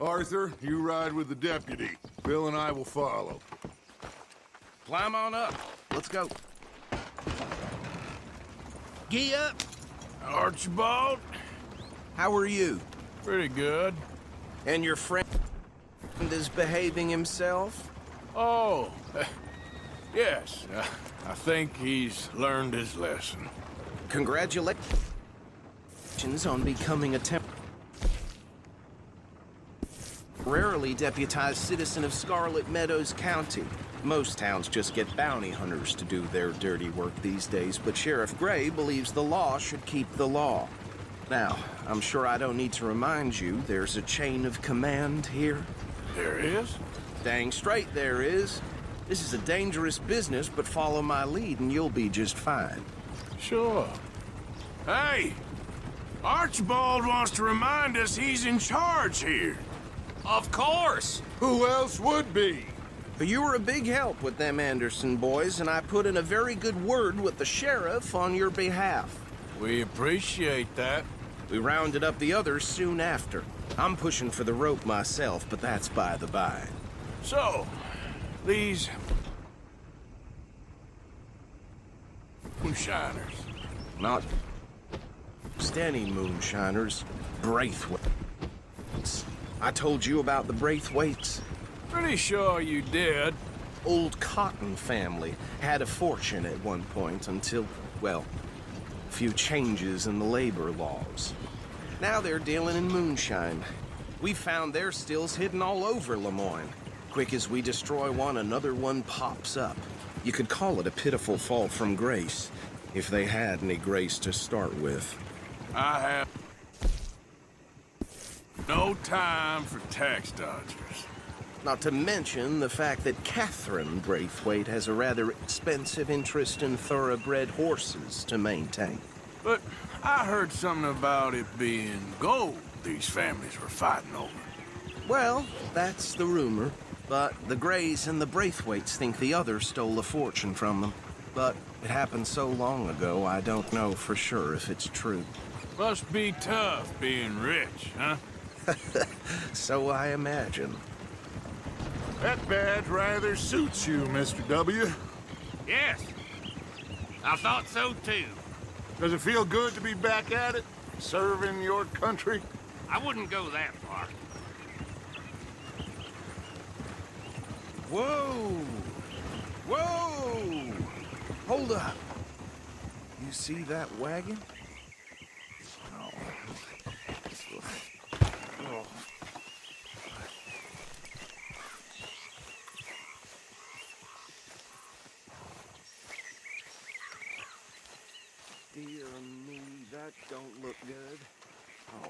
Arthur, you ride with the deputy. Bill and I will follow. Climb on up. Let's go. Gee up. Archibald? How are you? Pretty good. And your friend is behaving himself? Oh, yes. I think he's learned his lesson. Congratulations on becoming a temporarily deputized citizen of Scarlet Meadows County. Most towns just get bounty hunters to do their dirty work these days, but Sheriff Gray believes the law should keep the law. Now, I'm sure I don't need to remind you there's a chain of command here. There is? Dang straight there is. This is a dangerous business, but follow my lead and you'll be just fine. Sure. Hey! Archibald wants to remind us he's in charge here. Of course! Who else would be? But you were a big help with them Anderson boys, and I put in a very good word with the sheriff on your behalf. We appreciate that. We rounded up the others soon after. I'm pushing for the rope myself, but that's by the by. So, these moonshiners. Not just any moonshiners. Braithwaites. I told you about the Braithwaites. Pretty sure you did. Old Cotton family had a fortune at one point until, well, a few changes in the labor laws. Now they're dealing in moonshine. We found their stills hidden all over Lemoyne. Quick as we destroy one, another one pops up. You could call it a pitiful fall from grace, if they had any grace to start with. I have no time for tax dodgers. Not to mention the fact that Catherine Braithwaite has a rather expensive interest in thoroughbred horses to maintain. But I heard something about it being gold these families were fighting over. Well, that's the rumor. But the Grays and the Braithwaites think the others stole a fortune from them. But it happened so long ago, I don't know for sure if it's true. Must be tough being rich, huh? So I imagine. That badge rather suits you, Mr. W. Yes. I thought so too. Does it feel good to be back at it? Serving your country? I wouldn't go that far. Whoa! Whoa! Hold up. You see that wagon? Oh. Oh. Dear me, that don't look good. Oh.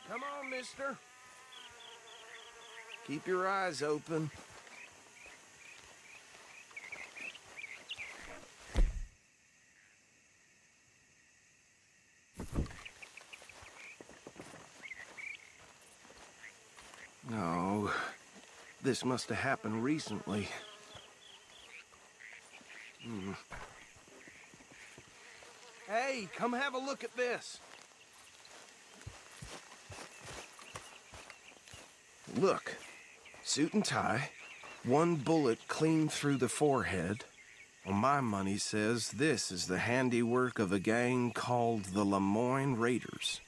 Come on, mister. Keep your eyes open. No, this must have happened recently. Hey, come have a look at this. Look, suit and tie, one bullet clean through the forehead. Well, my money says this is the handiwork of a gang called the Lemoyne Raiders.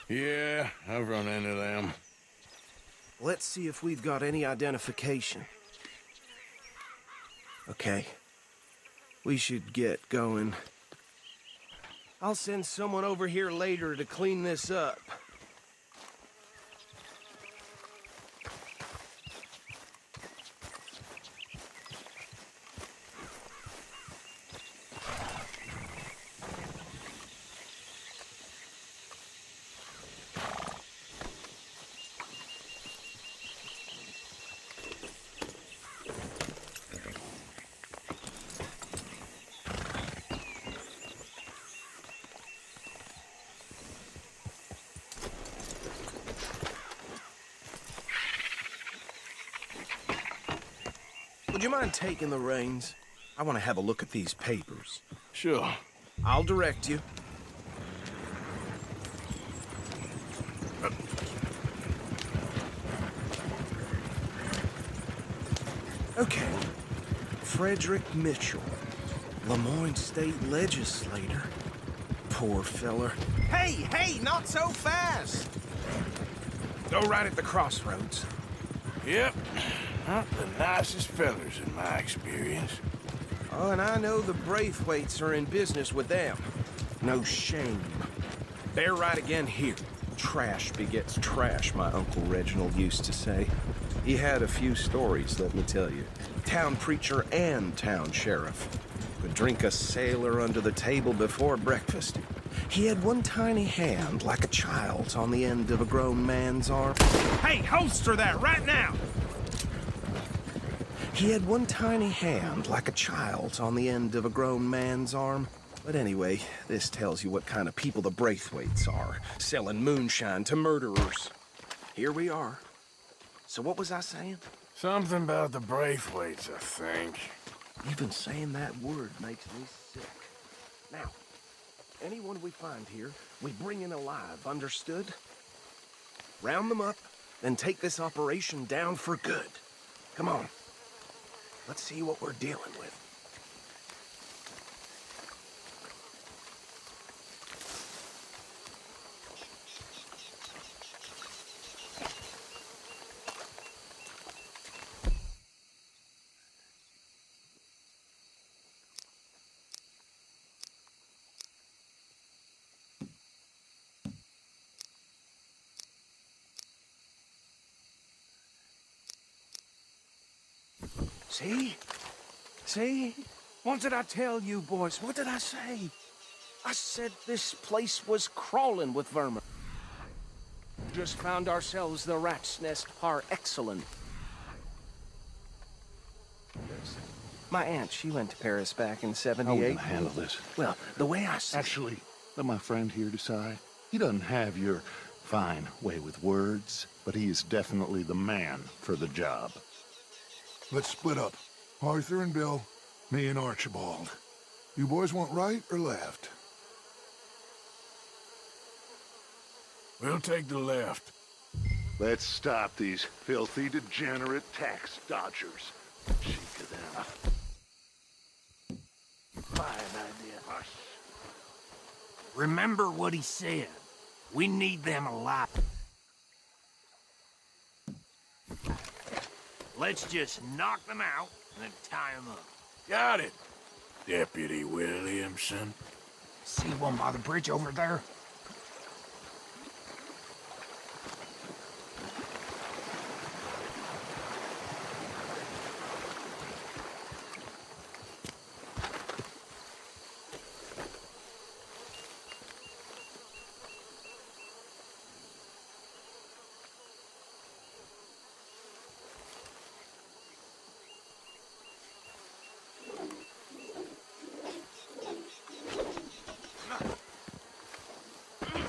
Yeah, I've run into them. Let's see if we've got any identification. Okay. We should get going. I'll send someone over here later to clean this up. Would you mind taking the reins? I want to have a look at these papers. Sure. I'll direct you. Okay. Frederick Mitchell, Lemoyne State Legislator. Poor feller. Hey, not so fast! Go right at the crossroads. Yep. Not the nicest fellers in my experience. Oh, and I know the Braithwaites are in business with them. No shame. They're right again here. Trash begets trash, my Uncle Reginald used to say. He had a few stories, let me tell you. Town preacher and town sheriff. Could drink a sailor under the table before breakfast. He had one tiny hand, like a child's, on the end of a grown man's arm. Hey, holster that right now! He had one tiny hand, like a child's, on the end of a grown man's arm. But anyway, this tells you what kind of people the Braithwaites are, selling moonshine to murderers. Here we are. So what was I saying? Something about the Braithwaites, I think. Even saying that word makes me sick. Now, anyone we find here, we bring in alive, understood? Round them up, then take this operation down for good. Come on. Let's see what we're dealing with. See? See? What did I tell you, boys? What did I say? I said this place was crawling with vermin. Just found ourselves the rat's nest par excellence. My aunt, she went to Paris back in How are we '78. gonna handle this? Well, the way I see Actually, let my friend here decide. He doesn't have your fine way with words, but he is definitely the man for the job. Let's split up. Arthur and Bill, me and Archibald. You boys want right or left? We'll take the left. Let's stop these filthy, degenerate tax dodgers. Cheek of them. Fine idea. Hush. Remember what he said. We need them alive. Let's just knock them out and then tie them up. Got it, Deputy Williamson. See one by the bridge over there?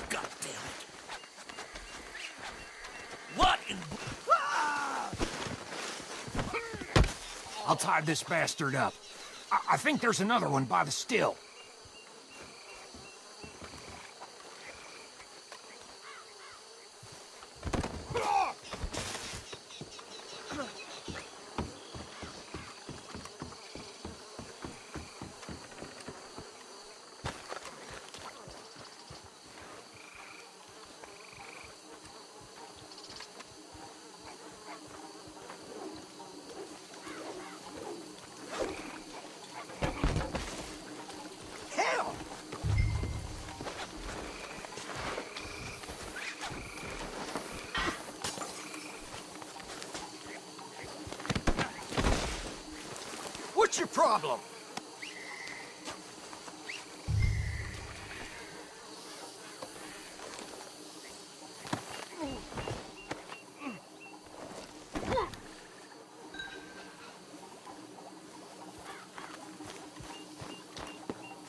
God damn it. What in... I'll tie this bastard up. I think there's another one by the still. Hell! What's your problem?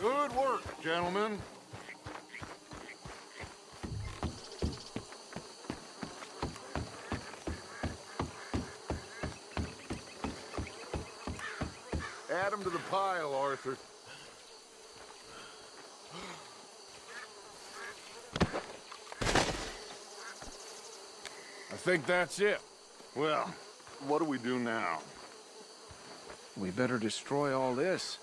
Good work, gentlemen. Add 'em to the pile, Arthur. I think that's it. Well, what do we do now? We better destroy all this.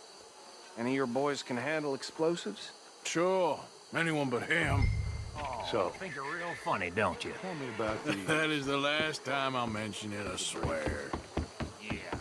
Any of your boys can handle explosives? Sure. Anyone but him. Oh, So- you think you're real funny, don't you? Tell me about the... That is the last time I'll mention it, I swear. Yeah, I'm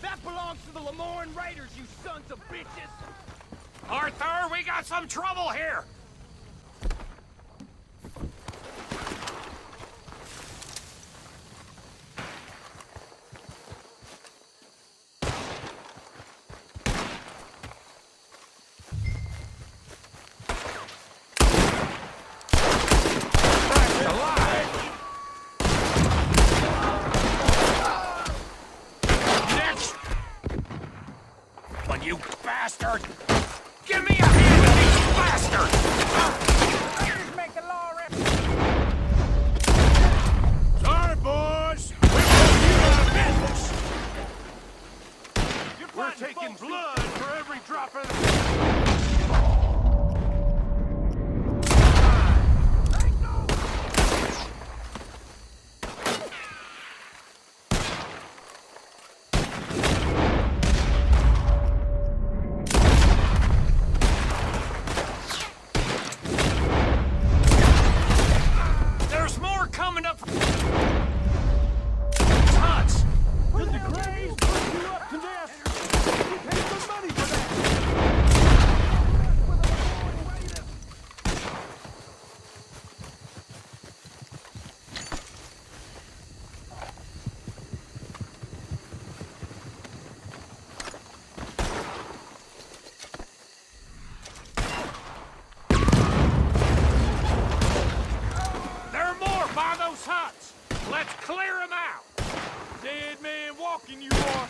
That belongs to the Lemoyne Raiders, you sons of bitches! Arthur, we got some trouble here! Next! But you bastard! Give me a hand with these bastards! Sorry, boys. We put you out of business. We're taking blood for every drop of... There's more coming up! Huts! Did the Grays put you up to this? We paid some money for that! There are more by those huts! Let's clear them out! Dead man walking, you are!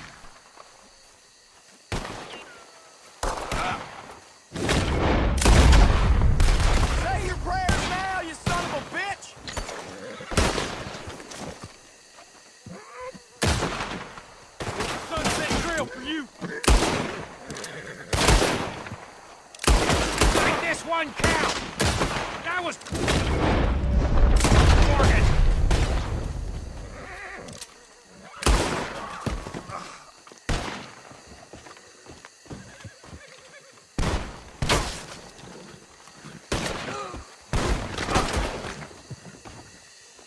Say your prayers now, you son of a bitch! Sunset grill for you! Make this one count! That was... Morgan!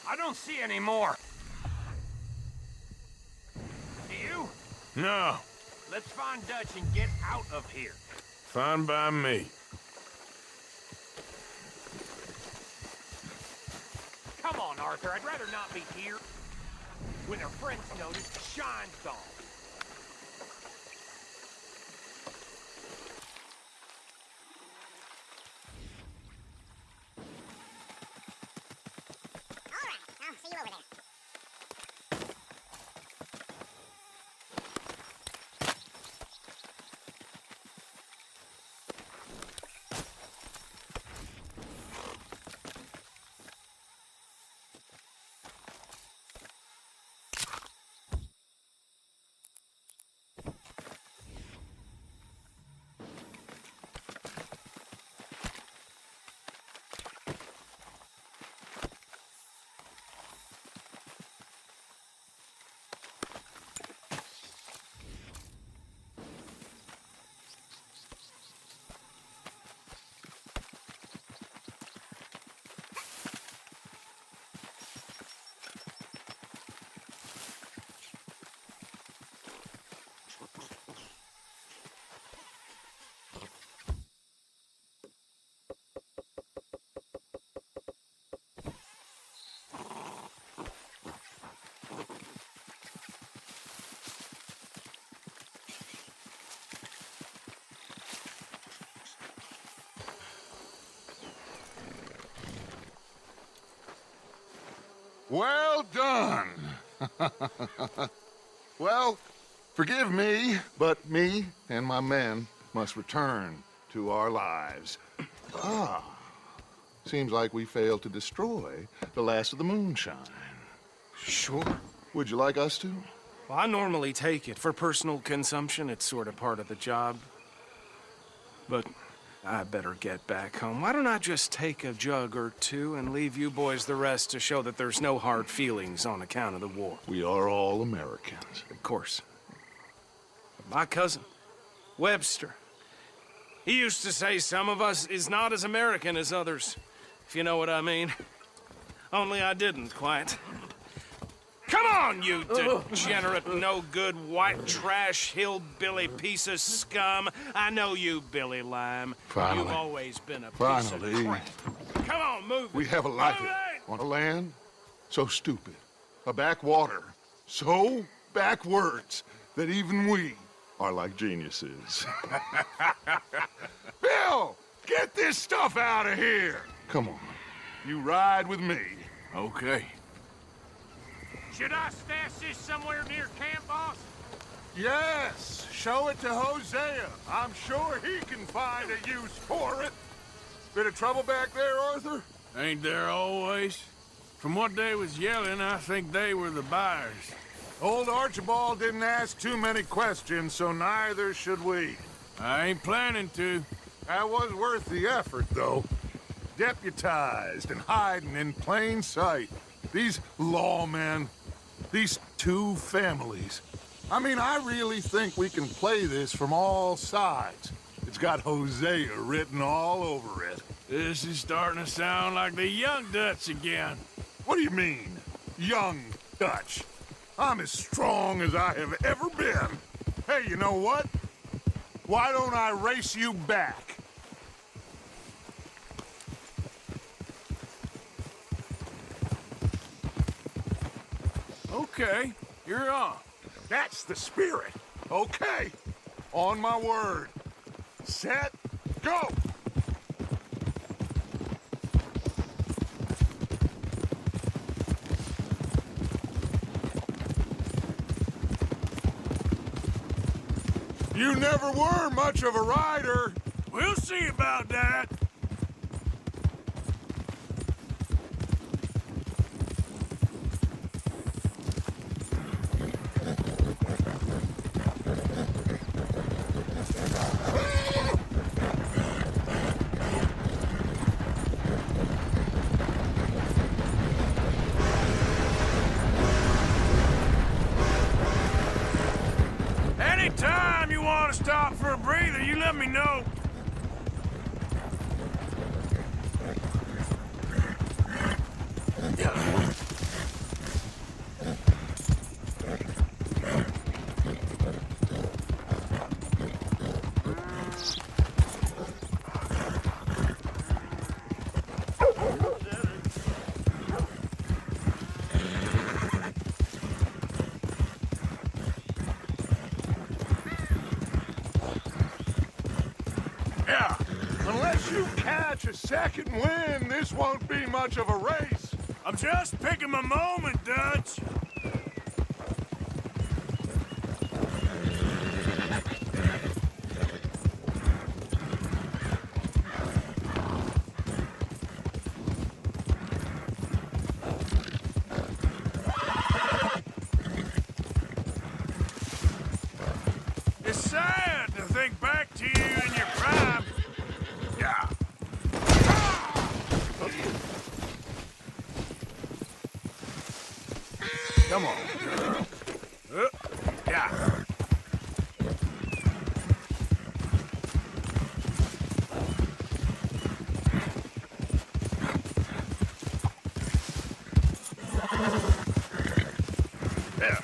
I don't see any more. Do you? No. Let's find Dutch and get out of here. Fine by me. Come on, Arthur. I'd rather not be here. When our friends notice, the shine's gone. All right, I'll see you over there. Well done. Well, forgive me, but me and my men must return to our lives. Ah, seems like we failed to destroy the last of the moonshine. Sure. Would you like us to? Well, I normally take it. For personal consumption, it's sort of part of the job. But I better get back home. Why don't I just take a jug or two and leave you boys the rest to show that there's no hard feelings on account of the war? We are all Americans. Of course. But my cousin, Webster, he used to say some of us is not as American as others, if you know what I mean. Only I didn't quite. Come on, you degenerate, no-good, white trash, hillbilly piece of scum. I know you, Billy Lime. Finally. You've always been a piece Finally. of crap. Come on, move it. We have a life Move it! on a land so stupid, a backwater so backwards that even we are like geniuses. Bill, get this stuff out of here. Come on, you ride with me. Okay. Should I stash this somewhere near camp, boss? Yes, show it to Hosea. I'm sure he can find a use for it. Bit of trouble back there, Arthur? Ain't there always? From what they was yelling, I think they were the buyers. Old Archibald didn't ask too many questions, so neither should we. I ain't planning to. That was worth the effort, though. Deputized and hiding in plain sight. These lawmen, these two families. I mean, I really think we can play this from all sides. It's got Hosea written all over it. This is starting to sound like the Young Dutch again. What do you mean, young Dutch? I'm as strong as I have ever been. Hey, you know what? Why don't I race you back? Okay, you're on. That's the spirit. Okay. On my word. Set, go! You never were much of a rider. We'll see about that. Anytime you want to stop for a breather, you let me know. Yeah. Unless you catch a second wind, this won't be much of a race. I'm just picking my moment, Dutch. It's sad to think back to you in your prime. Yeah. Come on. Yeah. There.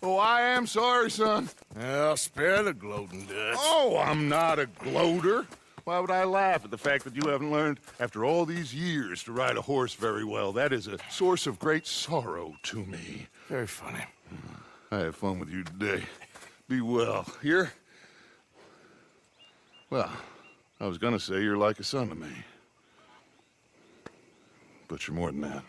Oh, I am sorry, son. I'll spare the gloating, Dutch. Oh, I'm not a gloater. Why would I laugh at the fact that you haven't learned, after all these years, to ride a horse very well? That is a source of great sorrow to me. Very funny. I have fun with you today. Be well. Here? Well, I was gonna say you're like a son to me. But you're more than that.